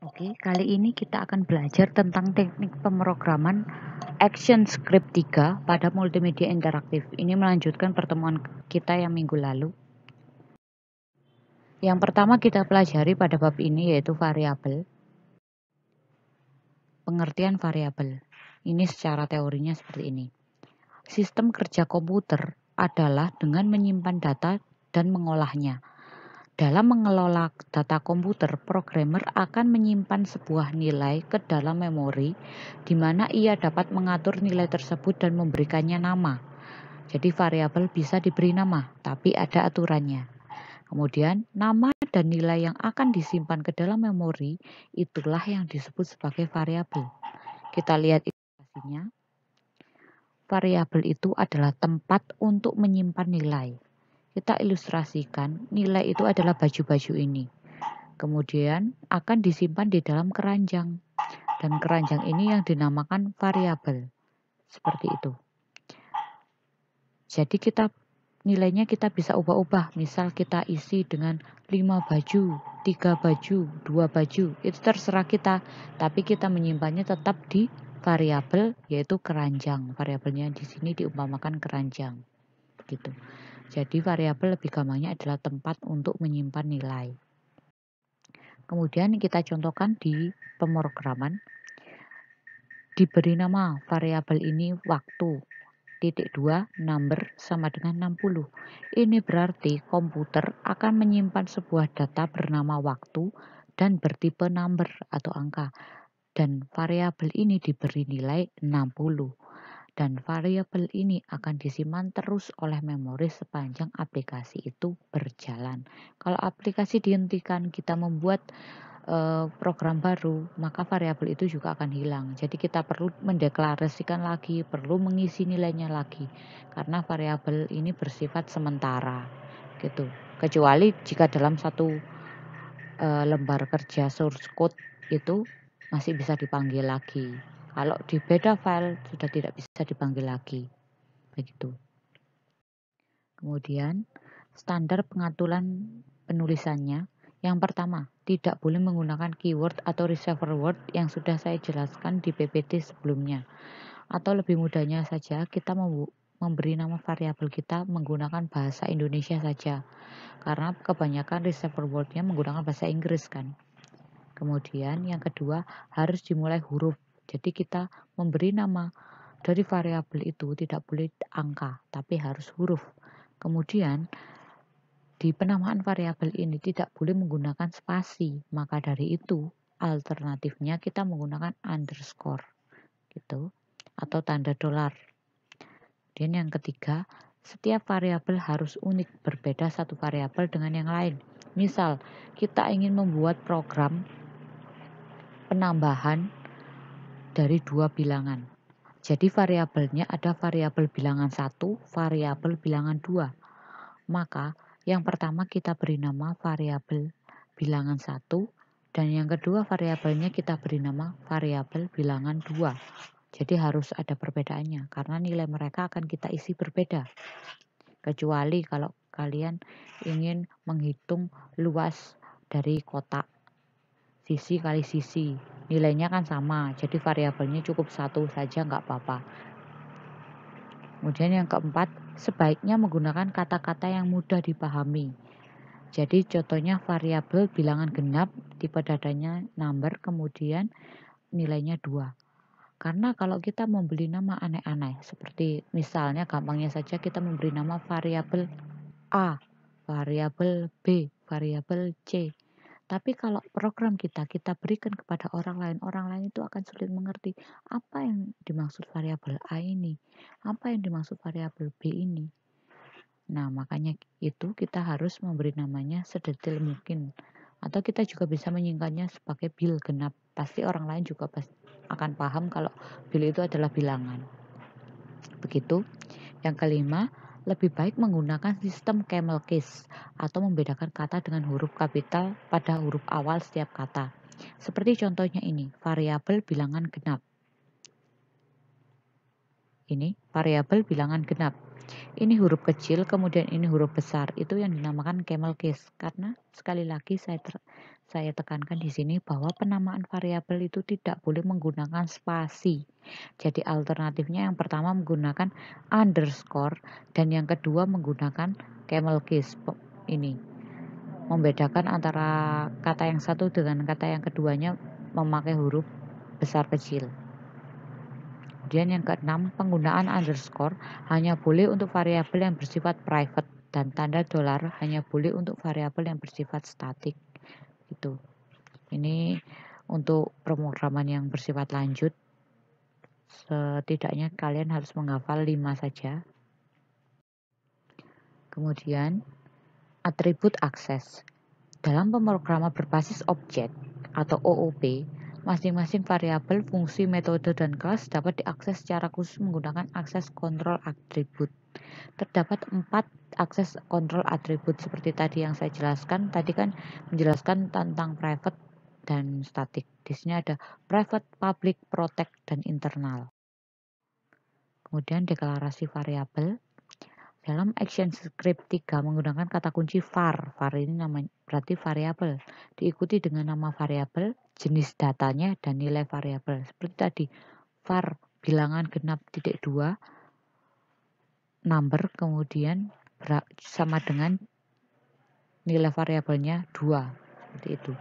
Oke, kali ini kita akan belajar tentang teknik pemrograman Action Script 3 pada multimedia interaktif. Ini melanjutkan pertemuan kita yang minggu lalu. Yang pertama kita pelajari pada bab ini yaitu variabel. Pengertian variabel. Ini secara teorinya seperti ini. Sistem kerja komputer adalah dengan menyimpan data dan mengolahnya. Dalam mengelola data komputer, programmer akan menyimpan sebuah nilai ke dalam memori, di mana ia dapat mengatur nilai tersebut dan memberikannya nama. Jadi variabel bisa diberi nama, tapi ada aturannya. Kemudian, nama dan nilai yang akan disimpan ke dalam memori, itulah yang disebut sebagai variabel. Kita lihat ilustrasinya. Variabel itu adalah tempat untuk menyimpan nilai. Kita ilustrasikan, nilai itu adalah baju-baju ini. Kemudian akan disimpan di dalam keranjang. Dan keranjang ini yang dinamakan variabel. Seperti itu. Jadi nilainya kita bisa ubah-ubah. Misal kita isi dengan 5 baju, 3 baju, 2 baju. Itu terserah kita. Tapi kita menyimpannya tetap di variabel yaitu keranjang. Variabelnya di sini diumpamakan keranjang. Gitu. Jadi variabel lebih gampangnya adalah tempat untuk menyimpan nilai. Kemudian kita contohkan di pemrograman. Diberi nama variabel ini waktu. Titik 2 number sama dengan 60. Ini berarti komputer akan menyimpan sebuah data bernama waktu dan bertipe number atau angka. Dan variabel ini diberi nilai 60. Dan variabel ini akan disimpan terus oleh memori sepanjang aplikasi itu berjalan. Kalau aplikasi dihentikan, kita membuat program baru, maka variabel itu juga akan hilang. Jadi kita perlu mendeklarasikan lagi, perlu mengisi nilainya lagi, karena variabel ini bersifat sementara, gitu. Kecuali jika dalam satu lembar kerja source code itu masih bisa dipanggil lagi. Kalau di beda file sudah tidak bisa dipanggil lagi, begitu. Kemudian standar pengaturan penulisannya. Yang pertama, tidak boleh menggunakan keyword atau reservoir word yang sudah saya jelaskan di PPT sebelumnya. Atau lebih mudahnya saja, kita memberi nama variabel kita menggunakan bahasa Indonesia saja. Karena kebanyakan reservoir word-nya menggunakan bahasa Inggris kan. Kemudian yang kedua, harus dimulai huruf. Jadi kita memberi nama dari variabel itu tidak boleh angka, tapi harus huruf. Kemudian di penamaan variabel ini tidak boleh menggunakan spasi, maka dari itu alternatifnya kita menggunakan underscore gitu atau tanda dolar. Dan yang ketiga, setiap variabel harus unik, berbeda satu variabel dengan yang lain. Misal, kita ingin membuat program penambahan dari 2 bilangan. Jadi variabelnya ada variabel bilangan 1, variabel bilangan 2. Maka yang pertama kita beri nama variabel bilangan 1 dan yang kedua variabelnya kita beri nama variabel bilangan 2. Jadi harus ada perbedaannya karena nilai mereka akan kita isi berbeda. Kecuali kalau kalian ingin menghitung luas dari kotak sisi kali sisi, nilainya kan sama, jadi variabelnya cukup 1 saja nggak apa-apa. Kemudian yang keempat, sebaiknya menggunakan kata-kata yang mudah dipahami. Jadi contohnya variabel bilangan genap, tipe dadanya number, kemudian nilainya 2. Karena kalau kita memberi nama aneh-aneh, seperti misalnya gampangnya saja kita memberi nama variabel A, variabel B, variabel C. Tapi kalau program kita berikan kepada orang lain itu akan sulit mengerti apa yang dimaksud variabel A ini, apa yang dimaksud variabel B ini. Nah, makanya itu kita harus memberi namanya sedetail mungkin. Atau kita juga bisa menyingkatnya sebagai bil genap. Pasti orang lain juga akan paham kalau bil itu adalah bilangan. Begitu. Yang kelima, lebih baik menggunakan sistem camel case atau membedakan kata dengan huruf kapital pada huruf awal setiap kata. Seperti contohnya ini, variabel bilangan genap. Ini variabel bilangan genap. Ini huruf kecil, kemudian ini huruf besar. Itu yang dinamakan camel case. Karena sekali lagi saya saya tekankan di sini bahwa penamaan variabel itu tidak boleh menggunakan spasi. Jadi alternatifnya yang pertama menggunakan underscore dan yang kedua menggunakan camel case. Ini membedakan antara kata yang satu dengan kata yang keduanya memakai huruf besar kecil. Kemudian yang keenam, penggunaan underscore hanya boleh untuk variabel yang bersifat private dan tanda dolar hanya boleh untuk variabel yang bersifat statik. Itu. Ini untuk pemrograman yang bersifat lanjut. Setidaknya kalian harus menghafal 5 saja. Kemudian atribut akses. Dalam pemrograman berbasis objek atau OOP, masing-masing variabel, fungsi, metode, dan kelas dapat diakses secara khusus menggunakan akses kontrol atribut. Terdapat 4 akses kontrol atribut seperti tadi yang saya jelaskan. Tadi kan menjelaskan tentang private dan static. Di sini ada private, public, protect, dan internal. Kemudian deklarasi variabel. Dalam action script 3 menggunakan kata kunci var. Var ini namanya berarti variabel. Diikuti dengan nama variabel, jenis datanya, dan nilai variabel. Seperti tadi, var bilangan genap titik 2, number, kemudian sama dengan nilai variabelnya 2. Seperti itu.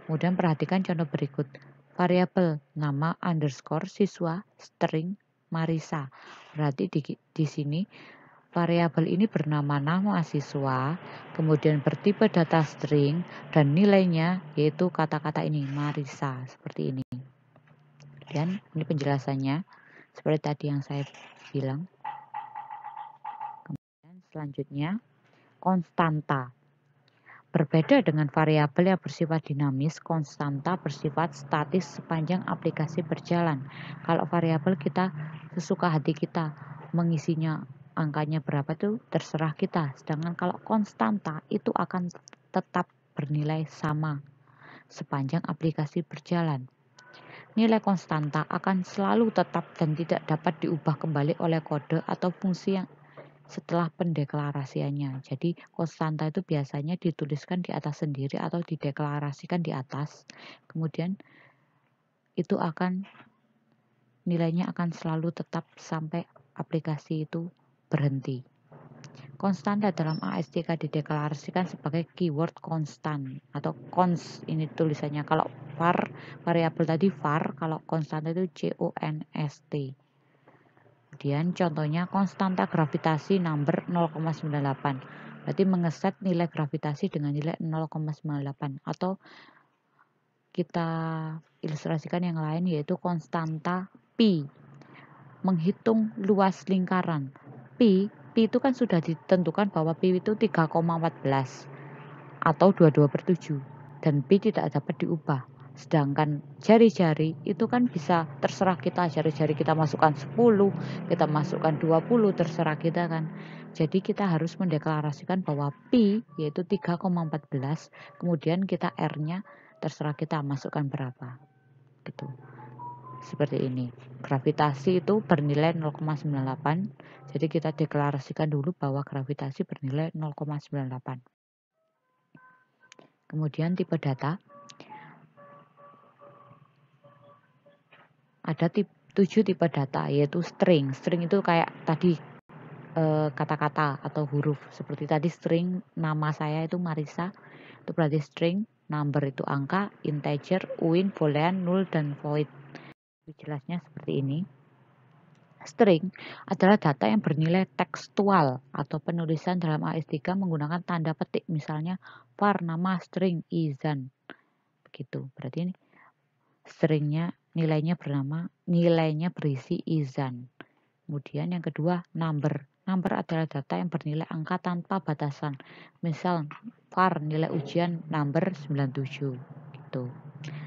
Kemudian perhatikan contoh berikut. Variabel nama underscore siswa string Marisa. Berarti di sini variabel ini bernama nama siswa, kemudian bertipe data string, dan nilainya yaitu kata-kata ini, Marisa, seperti ini. Dan ini penjelasannya, seperti tadi yang saya bilang. Kemudian selanjutnya, konstanta. Berbeda dengan variabel yang bersifat dinamis, konstanta bersifat statis sepanjang aplikasi berjalan. Kalau variabel kita sesuka hati kita mengisinya, angkanya berapa itu terserah kita. Sedangkan kalau konstanta itu akan tetap bernilai sama sepanjang aplikasi berjalan. Nilai konstanta akan selalu tetap dan tidak dapat diubah kembali oleh kode atau fungsi yang setelah pendeklarasiannya. Jadi konstanta itu biasanya dituliskan di atas sendiri atau dideklarasikan di atas. Kemudian itu akan nilainya akan selalu tetap sampai aplikasi itu berhenti. Konstanta dalam ASTK dideklarasikan sebagai keyword konstan atau cons, ini tulisannya. Kalau var variabel tadi var, kalau konstanta itu CONST. Kemudian contohnya konstanta gravitasi number 0,98. Berarti mengeset nilai gravitasi dengan nilai 0,98. Atau kita ilustrasikan yang lain yaitu konstanta pi. Menghitung luas lingkaran. Pi itu kan sudah ditentukan bahwa pi itu 3,14 atau 22/7. Dan pi tidak dapat diubah. Sedangkan jari-jari itu kan bisa terserah kita, jari-jari kita masukkan 10, kita masukkan 20, terserah kita kan. Jadi kita harus mendeklarasikan bahwa pi yaitu 3,14, kemudian kita R-nya terserah kita masukkan berapa. Gitu. Seperti ini. Gravitasi itu bernilai 0,98, jadi kita deklarasikan dulu bahwa gravitasi bernilai 0,98. Kemudian tipe data. Ada 7 tipe data, yaitu string. String itu kayak tadi kata-kata atau huruf. Seperti tadi string nama saya itu Marisa, itu berarti string. Number itu angka, integer, uin, boolean, null, dan void. Jelasnya seperti ini. String adalah data yang bernilai tekstual atau penulisan dalam AS3 menggunakan tanda petik. Misalnya var nama string Izan. Begitu. Berarti ini stringnya nilainya berisi Izan. Kemudian yang kedua number. Number adalah data yang bernilai angka tanpa batasan. Misal var nilai ujian number 97 gitu.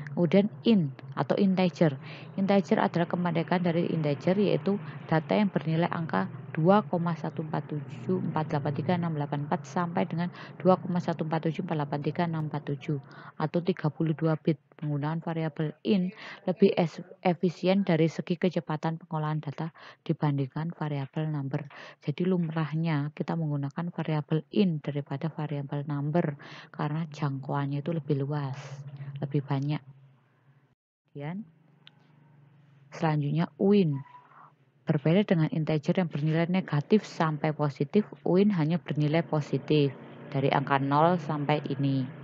Kemudian int atau integer. Integer adalah kependekan dari integer yaitu data yang bernilai angka 2,147483684 sampai dengan 2,147483647 atau 32 bit. Penggunaan variabel int lebih efisien dari segi kecepatan pengolahan data dibandingkan variabel number. Jadi lumrahnya kita menggunakan variabel int daripada variabel number karena jangkauannya itu lebih luas, lebih banyak. Kemudian selanjutnya uin. Berbeda dengan integer yang bernilai negatif sampai positif, uin hanya bernilai positif dari angka 0 sampai ini.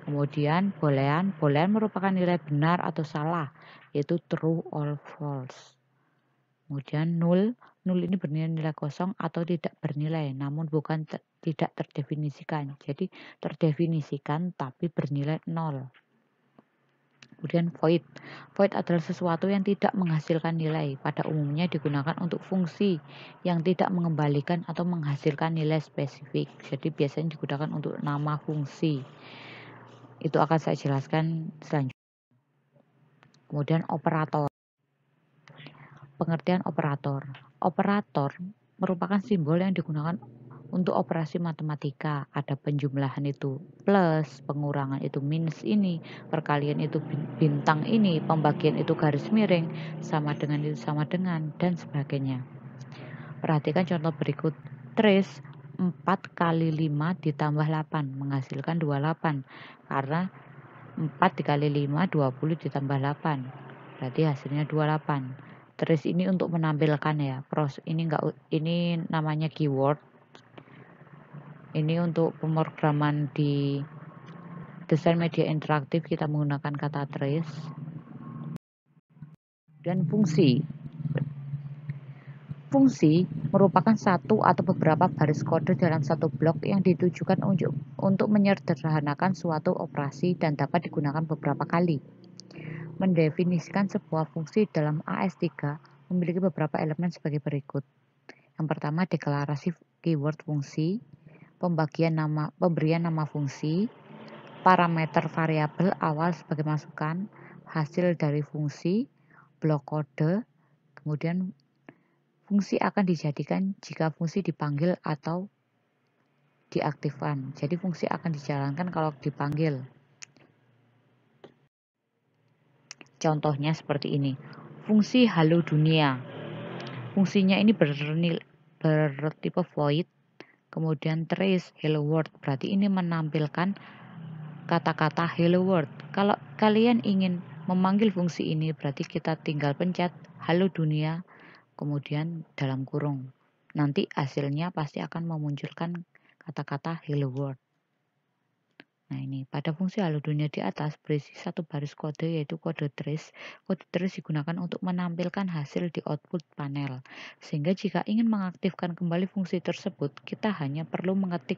Kemudian boolean merupakan nilai benar atau salah, yaitu true or false. Kemudian null ini bernilai nilai kosong atau tidak bernilai, namun bukan tidak terdefinisikan. Jadi terdefinisikan tapi bernilai 0. Kemudian void adalah sesuatu yang tidak menghasilkan nilai. Pada umumnya digunakan untuk fungsi yang tidak mengembalikan atau menghasilkan nilai spesifik. Jadi biasanya digunakan untuk nama fungsi. Itu akan saya jelaskan selanjutnya. Kemudian operator. Pengertian operator. Operator merupakan simbol yang digunakan untuk operasi matematika. Ada penjumlahan itu plus, pengurangan itu minus ini, perkalian itu bintang ini, pembagian itu garis miring, sama dengan itu sama dengan, dan sebagainya. Perhatikan contoh berikut. Trace 4 kali 5 ditambah 8 menghasilkan 28. Karena 4 dikali 5, 20 ditambah 8. Berarti hasilnya 28. Trace ini untuk menampilkan ya. Ini namanya keyword. Ini untuk pemrograman di desain media interaktif kita menggunakan kata trace. Dan fungsi. Fungsi merupakan satu atau beberapa baris kode dalam satu blok yang ditujukan untuk menyederhanakan suatu operasi dan dapat digunakan beberapa kali. Mendefinisikan sebuah fungsi dalam AS3 memiliki beberapa elemen sebagai berikut. Yang pertama, deklarasi keyword fungsi, pemberian nama fungsi, parameter variabel awal sebagai masukan, hasil dari fungsi, blok kode, kemudian fungsi akan dijadikan jika fungsi dipanggil atau diaktifkan. Jadi fungsi akan dijalankan kalau dipanggil. Contohnya seperti ini. Fungsi halo dunia. Fungsinya ini bertipe void, kemudian trace hello world. Berarti ini menampilkan kata-kata hello world. Kalau kalian ingin memanggil fungsi ini, berarti kita tinggal pencet halo dunia, kemudian dalam kurung. Nanti hasilnya pasti akan memunculkan kata-kata hello world. Nah ini, pada fungsi halo dunia di atas berisi satu baris kode yaitu kode trace. Kode trace digunakan untuk menampilkan hasil di output panel. Sehingga jika ingin mengaktifkan kembali fungsi tersebut, kita hanya perlu mengetik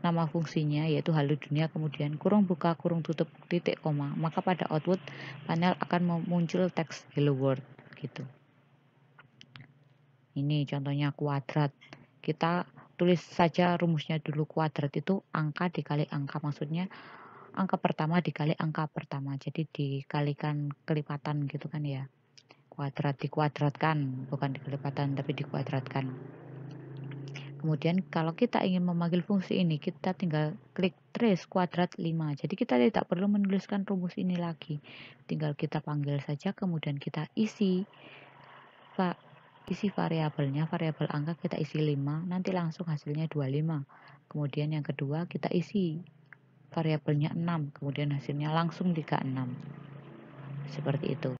nama fungsinya yaitu halo dunia, kemudian kurung buka, kurung tutup, titik, koma. Maka pada output panel akan muncul teks hello world gitu. Ini contohnya kuadrat. Kita tulis saja rumusnya dulu. Kuadrat itu angka dikali angka, maksudnya angka pertama dikali angka pertama, jadi dikalikan kelipatan gitu kan ya. Kuadrat dikuadratkan, bukan dikelipatan tapi dikuadratkan. Kemudian kalau kita ingin memanggil fungsi ini, kita tinggal klik trace kuadrat 5. Jadi kita tidak perlu menuliskan rumus ini lagi, tinggal kita panggil saja, kemudian kita isi variabelnya, variabel angka kita isi 5, nanti langsung hasilnya 25. Kemudian yang kedua kita isi variabelnya 6, kemudian hasilnya langsung 36. Seperti itu.